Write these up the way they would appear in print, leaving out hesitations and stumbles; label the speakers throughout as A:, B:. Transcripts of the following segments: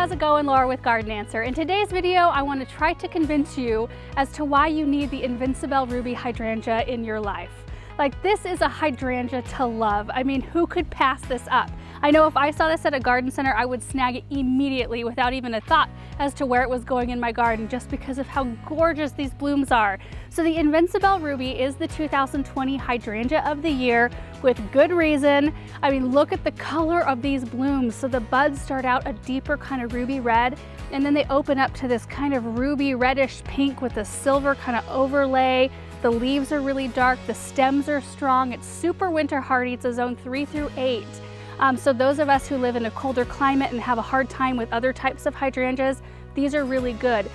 A: how's it going? Laura with Garden Answer. In today's video, I want to try to convince you as to why you need the Invincibelle Ruby hydrangea in your life. Like, this is a hydrangea to love. I mean, who could pass this up? I know if I saw this at a garden center, I would snag it immediately without even a thought as to where it was going in my garden, just because of how gorgeous these blooms are. So the Invincibelle Ruby is the 2020 Hydrangea of the Year, with good reason. I mean, look at the color of these blooms. So the buds start out a deeper kind of ruby red, and then they open up to this kind of ruby reddish pink with a silver kind of overlay. The leaves are really dark, the stems are strong. It's super winter hardy. It's a zone 3 through 8. So those of us who live in a colder climate and have a hard time with other types of hydrangeas, these are really good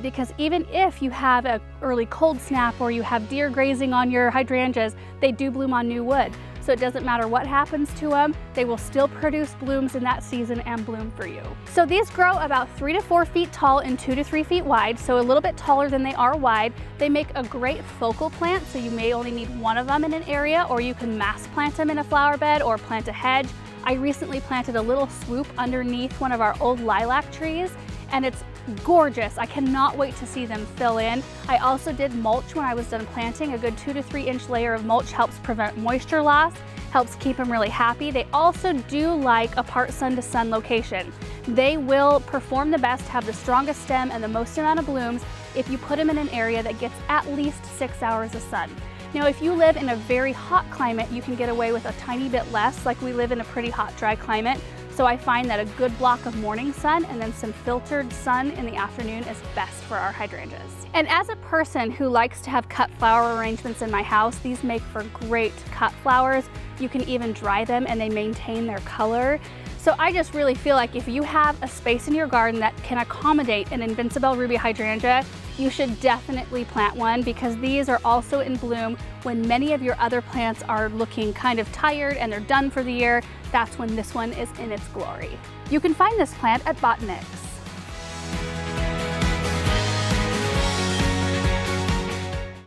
A: because even if you have an early cold snap or you have deer grazing on your hydrangeas, they do bloom on new wood. So it doesn't matter what happens to them, they will still produce blooms in that season and bloom for you. So these grow about 3 to 4 feet tall and 2 to 3 feet wide, so a little bit taller than they are wide. They make a great focal plant, so you may only need one of them in an area, or you can mass plant them in a flower bed or plant a hedge. I recently planted a little swoop underneath one of our old lilac trees, and it's gorgeous. I cannot wait to see them fill in. I also did mulch when I was done planting. A good 2 to 3 inch layer of mulch helps prevent moisture loss, helps keep them really happy. They also do like a part sun to sun location. They will perform the best, have the strongest stem and the most amount of blooms if you put them in an area that gets at least 6 hours of sun. Now, if you live in a very hot climate, you can get away with a tiny bit less. Like, we live in a pretty hot, dry climate. So I find that a good block of morning sun and then some filtered sun in the afternoon is best for our hydrangeas. And as a person who likes to have cut flower arrangements in my house, these make for great cut flowers. You can even dry them and they maintain their color. So I just really feel like if you have a space in your garden that can accommodate an Invincibelle Ruby hydrangea, you should definitely plant one, because these are also in bloom when many of your other plants are looking kind of tired and they're done for the year. That's when this one is in its glory. You can find this plant at Botanic.